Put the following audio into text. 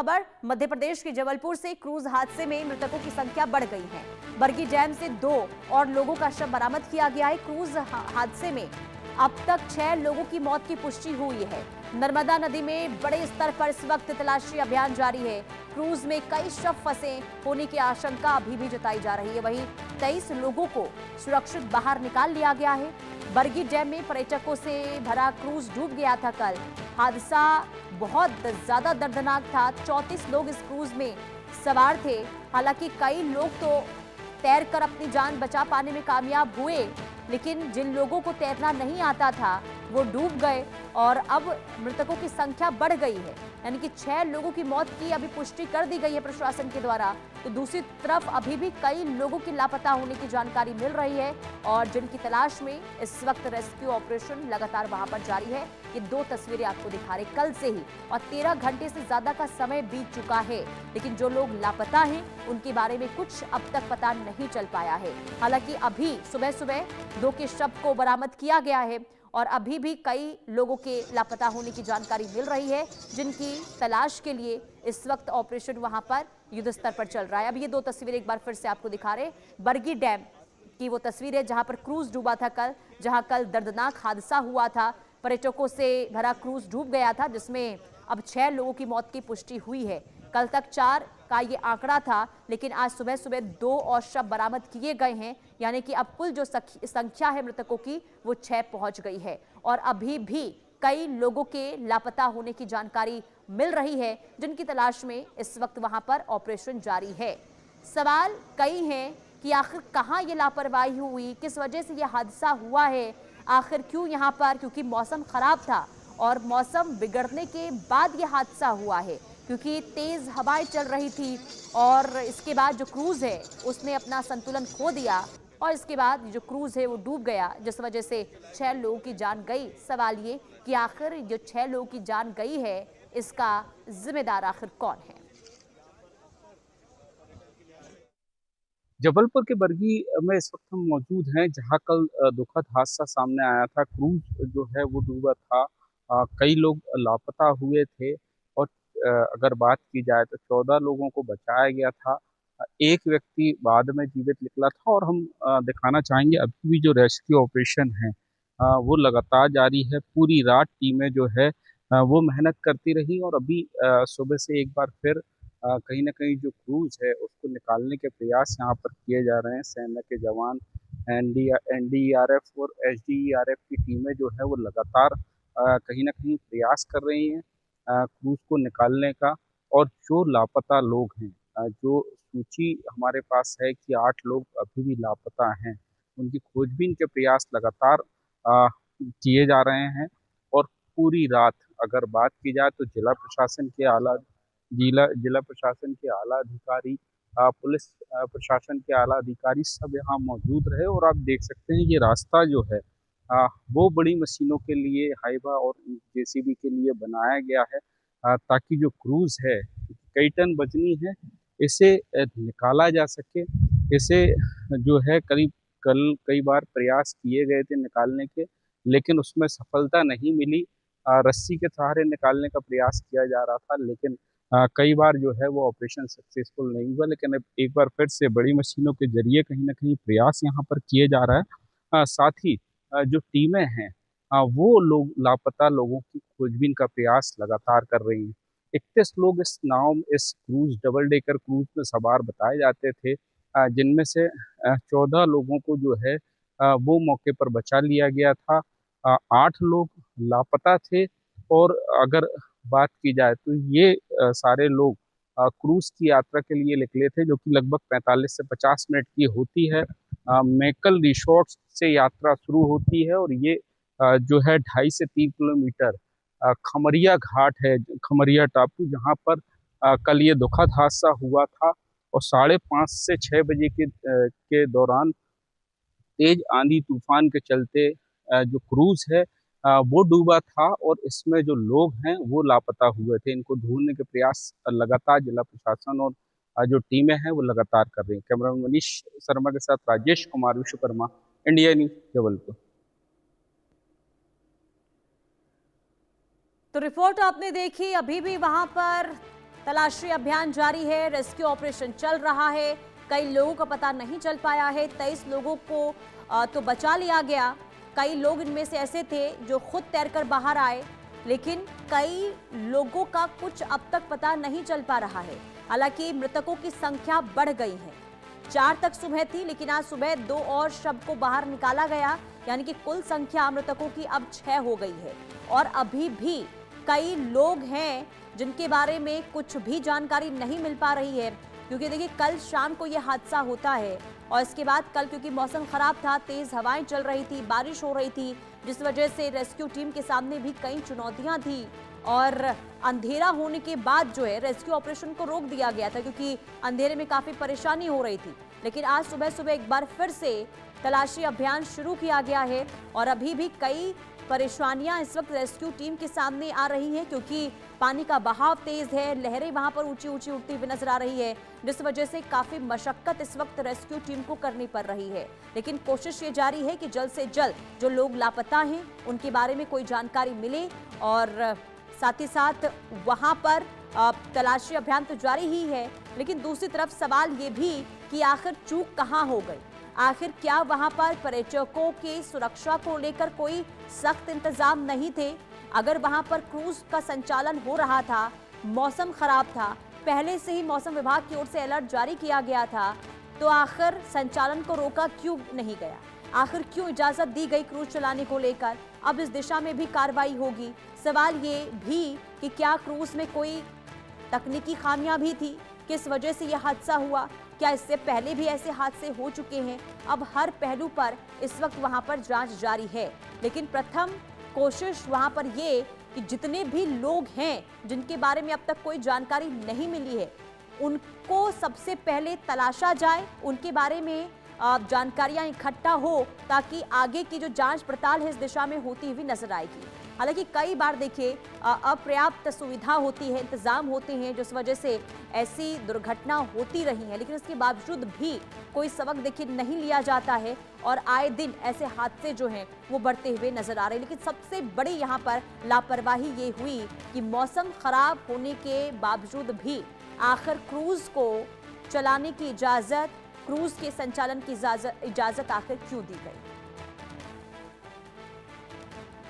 खबर मध्य प्रदेश के जबलपुर से क्रूज हादसे में मृतकों की संख्या बढ़ गई है। बरगी डैम से 2 और लोगों का शव बरामद किया गया है। क्रूज हादसे में अब तक 6 लोगों की मौत की पुष्टि हुई है। नर्मदा नदी में बड़े स्तर पर इस वक्त तलाशी अभियान जारी है। क्रूज में कई शव फंसे होने की आशंका अभी भी जताई जा रही है। वहीं 23 लोगों को सुरक्षित बाहर निकाल लिया गया है। बरगी डैम में पर्यटकों से भरा क्रूज डूब गया था कल। हादसा बहुत ज्यादा दर्दनाक था। 34 लोग इस क्रूज में सवार थे। हालांकि कई लोग तो तैरकर अपनी जान बचा पाने में कामयाब हुए, लेकिन जिन लोगों को तैरना नहीं आता था वो डूब गए और अब मृतकों की संख्या बढ़ गई है। यानी कि 6 लोगों की मौत की अभी पुष्टि कर दी गई है प्रशासन के द्वारा। तो दूसरी तरफ अभी भी कई लोगों की लापता होने की जानकारी मिल रही है और जिनकी तलाश में इस वक्त रेस्क्यू ऑपरेशन लगातार वहां पर जारी है। ये 2 तस्वीरें आपको दिखा रहे कल से ही, और 13 घंटे से ज्यादा का समय बीत चुका है, लेकिन जो लोग लापता हैं उनके बारे में कुछ अब तक पता नहीं चल पाया है। हालांकि अभी सुबह सुबह 2 के शव को बरामद किया गया है और अभी भी कई लोगों के लापता होने की जानकारी मिल रही है, जिनकी तलाश के लिए इस वक्त ऑपरेशन वहां पर युद्ध स्तर पर चल रहा है। अब ये 2 तस्वीरें एक बार फिर से आपको दिखा रहे बरगी डैम की वो तस्वीर है जहां पर क्रूज डूबा था कल, जहां कल दर्दनाक हादसा हुआ था। पर्यटकों से भरा क्रूज डूब गया था, जिसमें अब 6 लोगों की मौत की पुष्टि हुई है। कल तक 4 का ये आंकड़ा था, लेकिन आज सुबह सुबह 2 और शव बरामद किए गए हैं। यानी कि अब कुल जो संख्या है मृतकों की वो 6 पहुंच गई है और अभी भी कई लोगों के लापता होने की जानकारी मिल रही है, जिनकी तलाश में इस वक्त वहां पर ऑपरेशन जारी है। सवाल कई हैं कि आखिर कहां ये लापरवाही हुई, किस वजह से ये हादसा हुआ है, आखिर क्यों यहाँ पर, क्योंकि मौसम खराब था और मौसम बिगड़ने के बाद ये हादसा हुआ है, क्योंकि तेज हवाएं चल रही थी और इसके बाद जो क्रूज है उसने अपना संतुलन खो दिया और इसके बाद जो क्रूज है वो डूब गया, जिस वजह से 6 लोगों की जान गई। सवाल ये कि आखिर जो 6 लोगों की जान गई है इसका जिम्मेदार आखिर कौन है। जबलपुर के बरगी में इस वक्त हम मौजूद हैं, जहां कल दुखद हादसा सामने आया था। क्रूज जो है वो डूबा था। कई लोग लापता हुए थे और अगर बात की जाए तो 14 लोगों को बचाया गया था। एक व्यक्ति बाद में जीवित निकला था और हम दिखाना चाहेंगे अभी भी जो रेस्क्यू ऑपरेशन है वो लगातार जारी है। पूरी रात टीमें जो है वो मेहनत करती रही और अभी सुबह से एक बार फिर कहीं ना कहीं जो क्रूज है उसको निकालने के प्रयास यहाँ पर किए जा रहे हैं। सेना के जवान, एनडीआरएफ और एसडीआरएफ की टीमें जो है वो लगातार कहीं ना कहीं प्रयास कर रही हैं क्रूज को निकालने का। और जो लापता लोग हैं, जो सूची हमारे पास है कि 8 लोग अभी भी लापता हैं, उनकी खोजबीन के प्रयास लगातार किए जा रहे हैं। और पूरी रात अगर बात की जाए तो जिला जिला प्रशासन के आला अधिकारी, पुलिस प्रशासन के आला अधिकारी सब यहाँ मौजूद रहे। और आप देख सकते हैं ये रास्ता जो है वो बड़ी मशीनों के लिए, हाइवा और जेसीबी के लिए बनाया गया है ताकि जो क्रूज है, कई टन वजनी है, इसे निकाला जा सके। इसे जो है करीब कल कई बार प्रयास किए गए थे निकालने के, लेकिन उसमें सफलता नहीं मिली। रस्सी के सहारे निकालने का प्रयास किया जा रहा था, लेकिन कई बार जो है वो ऑपरेशन सक्सेसफुल नहीं हुआ। लेकिन अब एक बार फिर से बड़ी मशीनों के जरिए कहीं ना कहीं प्रयास यहाँ पर किए जा रहा है। साथ ही जो टीमें हैं वो लोग लापता लोगों की खोजबीन का प्रयास लगातार कर रही हैं। 31 लोग इस क्रूज, डबल डेकर क्रूज में सवार बताए जाते थे, जिनमें से 14 लोगों को जो है वो मौके पर बचा लिया गया था। 8 लोग लापता थे। और अगर बात की जाए तो ये सारे लोग क्रूज की यात्रा के लिए निकले थे, जो कि लगभग 45 से 50 मिनट की होती है। मेकल रिसोर्ट से यात्रा शुरू होती है और ये जो है 2.5 से 3 किलोमीटर खमरिया घाट है, खमरिया टापू, जहाँ पर कल ये दुखद हादसा हुआ था। और 5:30 से 6 बजे के दौरान तेज आंधी तूफान के चलते जो क्रूज है वो डूबा था और इसमें जो लोग हैं वो लापता हुए थे। इनको ढूंढने के प्रयास लगातार जिला प्रशासन और जो टीमें हैं वो लगातार कर रही हैं। कैमरामैन मनीष शर्मा के साथ राजेश कुमार, विश्वकर्मा, इंडिया न्यूज, जबलपुर। तो रिपोर्ट आपने देखी, अभी भी वहां पर तलाशी अभियान जारी है, रेस्क्यू ऑपरेशन चल रहा है। कई लोगों का पता नहीं चल पाया है। 23 लोगों को तो बचा लिया गया। कई लोग इनमें से ऐसे थे जो खुद तैरकर बाहर आए, लेकिन कई लोगों का कुछ अब तक पता नहीं चल पा रहा है। हालांकि मृतकों की संख्या बढ़ गई है। 4 तक सुबह थी, लेकिन आज सुबह 2 और शव को बाहर निकाला गया, यानी कि कुल संख्या मृतकों की अब 6 हो गई है। और अभी भी कई लोग हैं जिनके बारे में कुछ भी जानकारी नहीं मिल पा रही है, क्योंकि देखिए कल शाम को यह हादसा होता है और इसके बाद कल क्योंकि मौसम खराब था, तेज हवाएं चल रही थी, बारिश हो रही थी, जिस वजह से रेस्क्यू टीम के सामने भी कई चुनौतियां थी और अंधेरा होने के बाद जो है रेस्क्यू ऑपरेशन को रोक दिया गया था, क्योंकि अंधेरे में काफी परेशानी हो रही थी। लेकिन आज सुबह सुबह एक बार फिर से तलाशी अभियान शुरू किया गया है और अभी भी कई परेशानियां इस वक्त रेस्क्यू टीम के सामने आ रही हैं, क्योंकि पानी का बहाव तेज है, लहरें वहां पर ऊंची ऊंची उठती हुई नजर आ रही है, जिस वजह से काफी मशक्कत इस वक्त रेस्क्यू टीम को करनी पड़ रही है। लेकिन कोशिश ये जारी है कि जल्द से जल्द जो लोग लापता हैं उनके बारे में कोई जानकारी मिले और साथ ही साथ वहां पर तलाशी अभियान तो जारी ही है, लेकिन दूसरी तरफ सवाल ये भी कि आखिर चूक कहां हो गई। आखिर क्या वहां पर पर्यटकों की सुरक्षा को लेकर कोई सख्त इंतजाम नहीं थे? अगर वहां पर क्रूज का संचालन हो रहा था, मौसम खराब था, पहले से ही मौसम विभाग की ओर से अलर्ट जारी किया गया था, तो आखिर संचालन को रोका क्यों नहीं गया? आखिर क्यों इजाजत दी गई क्रूज चलाने को लेकर? अब इस दिशा में भी कार्रवाई होगी। सवाल ये भी कि क्या क्रूज में कोई तकनीकी खामियां भी थी? किस वजह से यह हादसा हुआ? क्या इससे पहले भी ऐसे हादसे हो चुके हैं? अब हर पहलू पर इस वक्त वहां पर जांच जारी है, लेकिन प्रथम कोशिश वहां पर ये कि जितने भी लोग हैं जिनके बारे में अब तक कोई जानकारी नहीं मिली है, उनको सबसे पहले तलाशा जाए, उनके बारे में जानकारियां इकट्ठा हो, ताकि आगे की जो जांच पड़ताल है इस दिशा में होती हुई नजर आएगी। हालांकि कई बार देखिए अपर्याप्त सुविधा होती है, इंतजाम होते हैं, जिस वजह से ऐसी दुर्घटना होती रही है, लेकिन इसके बावजूद भी कोई सबक देखिए नहीं लिया जाता है और आए दिन ऐसे हादसे जो हैं वो बढ़ते हुए नजर आ रहे हैं। लेकिन सबसे बड़ी यहाँ पर लापरवाही ये हुई कि मौसम खराब होने के बावजूद भी आखिर क्रूज को चलाने की इजाजत, क्रूज के संचालन की इजाजत आखिर क्यों दी गई?